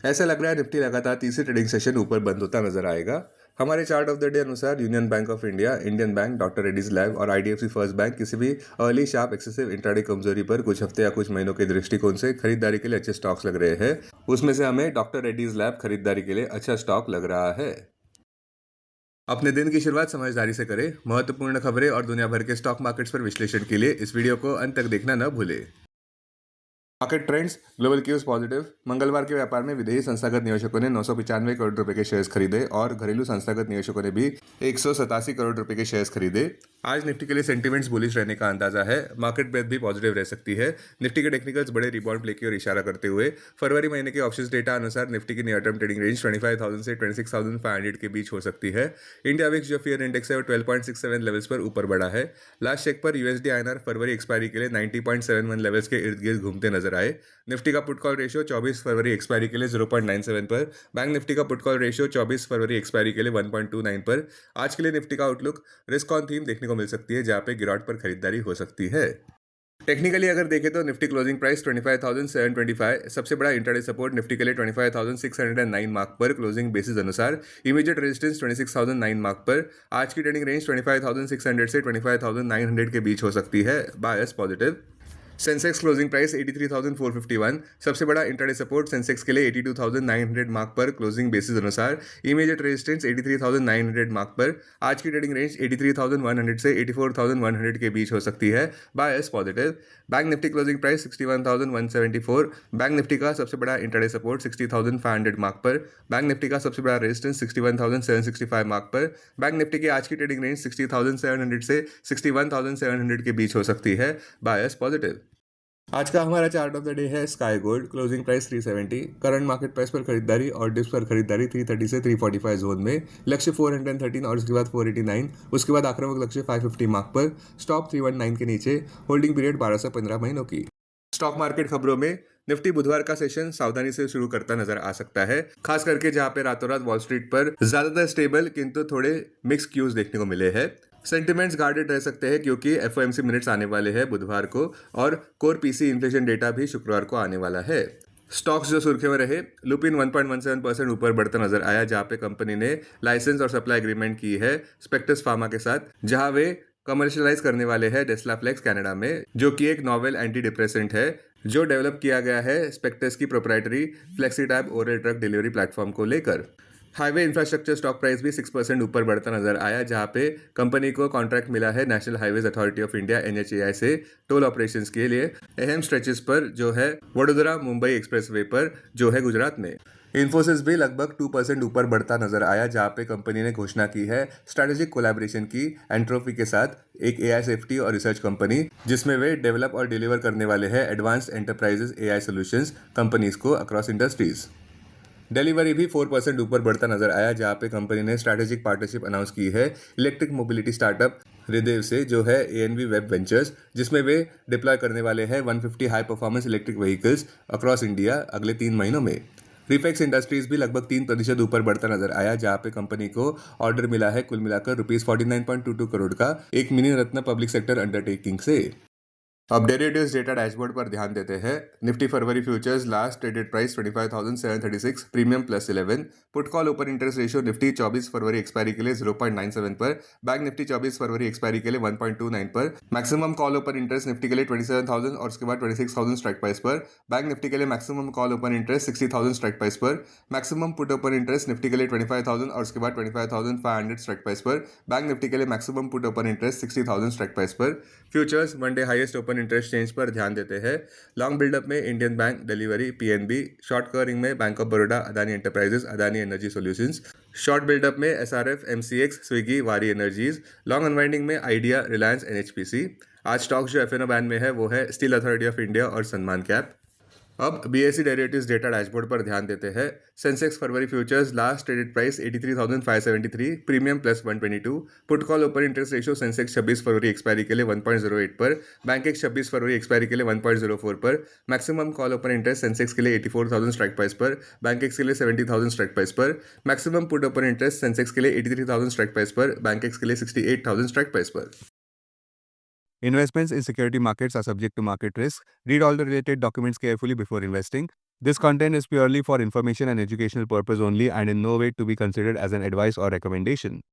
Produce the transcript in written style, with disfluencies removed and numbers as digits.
ऐसा लग रहा है निफ्टी लगातार तीसरे ट्रेडिंग सेशन ऊपर बंद होता नजर आएगा। हमारे चार्ट ऑफ द डे अनुसार union bank of India, Indian bank, doctor Reddy's lab और आईडीएफसी फर्स्ट बैंक किसी भी अर्ली शार्प एक्सेसिव इंट्राडे कमजोरी पर कुछ हफ्ते या कुछ महीनों के दृष्टिकोण से खरीदारी के लिए अच्छे स्टॉक्स लग रहे हैं। उसमें से हमें डॉक्टर रेड्डीज लैब खरीदारी के लिए अच्छा स्टॉक लग रहा है। अपने दिन की शुरुआत समझदारी से करें। महत्वपूर्ण खबरें और दुनिया भर के स्टॉक मार्केट्स पर विश्लेषण के लिए इस वीडियो को अंत तक देखना न भूलें। Market trends, global cues positive. मंगलवार के व्यापार में विदेशी संस्थागत निवेशकों ने 995 करोड़ रुपए के शेयर्स खरीदे और घरेलू संस्थागत निवेशकों ने भी 187 करोड़ रुपए के शेयर्स खरीदे। आज निफ्टी के लिए सेंटीमेंट्स बुलिश रहने का अंदाजा है। मार्केट ब्रेथ भी पॉजिटिव रह सकती है। निफ्टी के टेक्निकल्स बड़े रिबाउंड प्ले की ओर इशारा करते हुए फरवरी महीने के ऑप्शंस डेटा अनुसार निफ्टी की नियर टर्म ट्रेडिंग रेंज 25,000 से 26,500 के बीच हो सकती है। इंडिया विक्स जो फियर इंडेक्स है वो 12.67 लेवल्स पर ऊपर बढ़ा है। लास्ट चेक पर यूएसडी आईएनआर फरवरी एक्सपायरी के लिए 90.71 लेवल्स के इर्द गिर्द घूमते नजर आए। निफ्टी का put call ratio 24 February expiry के लिए 0.97 पर, बैंक निफ्टी का put call ratio 24 February expiry के लिए 1.29 पर। आज के लिए निफ्टी का आउटलुक रिस्क ऑन थीम देखने को मिल सकती है, जहां पे गिरावट पर खरीदारी हो सकती है। टेक्निकली अगर देखें तो निफ्टी क्लोजिंग प्राइस 25,725, सबसे बड़ा इंट्राडे सपोर्ट निफ्टी के लिए 25,609 मार्क पर क्लोजिंग बेसिस अनुसार, इमीडिएट रेजिस्टेंस 26,009 मार्क पर। आज की ट्रेडिंग रेंज 25,600 से 25,900 के बीच हो सकती है, bias positive. Sensex closing price 83,451, सबसे बड़ा इंट्राडे सपोर्ट सेंसेक्स के लिए 82,900 मार्क पर क्लोजिंग बेसिस अनुसार, इमीडिएट रेजिस्टेंस 83,900 मार्क पर। आज की ट्रेडिंग रेंज 83,100 से 84,100 के बीच हो सकती है, bias positive. Bank Nifty closing price 61,174, bank Nifty का सबसे बड़ा इंट्राडे सपोर्ट 60,500 मार्क पर, बैंक निफ्टी का सबसे बड़ा रेजिस्टेंस 61,765 मार्क पर। बैंक निफ्टी की आज की ट्रेडिंग रेंज 60,700 से 61,700 के बीच हो सकती है, बायस पॉजिटिव। आज का हमारा चार्ट ऑफ द डे है sky gold, closing price 370, current market price पर खरीदारी और डिप्स पर खरीदारी 330 से 345 जोन में, लक्ष्य 413 और उसके बाद 489, उसके बाद आक्रामक लक्ष्य 550 मार्क पर, स्टॉप 319 के नीचे, होल्डिंग पीरियड 12 से 15 महीनों की। स्टॉक मार्केट खबरों में निफ्टी बुधवार का सेशन सावधानी से शुरू करता नजर आ सकता है, खास करके जहां पे रातों रात वॉल स्ट्रीट पर ज्यादातर स्टेबल किंतु थोड़े मिक्स क्यूज देखने को मिले हैं। सेंटिमेंट्स गार्डेड रह सकते हैं क्योंकि एफओएमसी मिनट्स आने वाले हैं बुधवार को और कोर पीसी इन्फ्लेशन डेटा भी शुक्रवार को आने वाला है। स्टॉक्स जो सुर्खियों में रहे, लुपिन 1.17% ऊपर बढ़ता नजर आया, जहां पे कंपनी ने लाइसेंस और सप्लाई एग्रीमेंट की है स्पेक्ट्रस फार्मा के साथ, जहां वे कमर्शियलाइज करने वाले हैं डेस्लाफ्लेक्स कनाडा में, जो कि एक नोवेल एंटी डिप्रेसेंट है जो डेवलप किया गया है स्पेक्ट्रस की proprietary flexitab oral drug delivery platform को लेकर। हाईवे इंफ्रास्ट्रक्चर स्टॉक प्राइस भी 6% ऊपर बढ़ता नजर आया, जहां पे कंपनी को कॉन्ट्रैक्ट मिला है national highways authority of India NHAI से टोल ऑपरेशंस के लिए अहम स्ट्रेचेस पर, जो है वडोदरा मुंबई एक्सप्रेसवे पर, जो है गुजरात में। इन्फोसिस भी लगभग 2% ऊपर बढ़ता नजर आया, जहां पे कंपनी ने घोषणा की है स्ट्रेटेजिक कोलैबोरेशन की एंट्रोपी के साथ, एक एआई सेफ्टी और रिसर्च कंपनी, जिसमें वे डेवलप और डिलीवर करने वाले हैं advanced enterprises AI solutions companies को अक्रॉस इंडस्ट्रीज। डिलीवरी भी 4% ऊपर बढ़ता नजर आया, जहां पे कंपनी ने स्ट्रैटेजिक पार्टनरशिप अनाउंस की है इलेक्ट्रिक मोबिलिटी स्टार्टअप हृदय से, जो है एएनवी वेब वेंचर्स, जिसमें वे डिप्लॉय करने वाले हैं 150 high performance electric vehicles across India अगले 3 महीनों में। रिफेक्स इंडस्ट्रीज भी लगभग 3% ऊपर बढ़ता नजर आया, जहां पे कंपनी को ऑर्डर मिला है कुल मिलाकर ₹49.22 करोड़ का एक मिनी रत्न पब्लिक सेक्टर अंडरटेकिंग से। अब डेरिवेटिव्स डेटा डैशबोर्ड पर ध्यान देते हैं। Nifty February futures last traded price 25,736, premium +11, put call open interest ratio Nifty 24 February expiry के लिए 0.97 पर, बैंक निफ्टी 24 फरवरी एक्सपायरी के लिए 1.29 पर, maximum call open interest Nifty के लिए 27,000 और उसके बाद 26,000 स्ट्राइक प्राइस पर, बैंक निफ्टी के लिए maximum call open interest 60,000 strike price पर, maximum put open interest Nifty के लिए 25,000 और उसके बाद 25,500 स्ट्राइक प्राइस पर, बैंक निफ्टी के लिए maximum put open interest 60,000 strike price पर। Futures one day highest open interest change पर ध्यान देते हैं। लॉन्ग बिल्डअप में Indian bank, delivery, PNB, short covering में bank of Baroda, Adani enterprises, Adani energy solutions, short buildup में SRF, MCX, Swiggy, Waaree energies, long unwinding में Idea, Reliance, NHPC. आज स्टॉक्स जो एफएनओ बैन में है वो है स्टील अथॉरिटी ऑफ इंडिया और सनमान कैप। अब बीएसई डेरिवेटिव्स डेटा डैशबोर्ड पर ध्यान देते हैं। Sensex February futures last traded price 83,573, premium +122, put call open interest ratio Sensex 26 February expiry के लिए 1.08 पर, बैंक एक्स 26 फरवरी एक्सपायरी के लिए 1.04 पर, maximum call open interest Sensex के लिए 84,000 स्ट्राइक प्राइस पर, बैंक एक्स के लिए 70,000 स्ट्राइक प्राइस पर, maximum put open interest Sensex के लिए 83,000 स्ट्राइक प्राइस पर, बैंक एक्स के लिए 68,000 स्ट्राइक प्राइस पर। Investments in security markets are subject to market risk. Read all the related documents carefully before investing. This content is purely for information and educational purpose only and in no way to be considered as an advice or recommendation.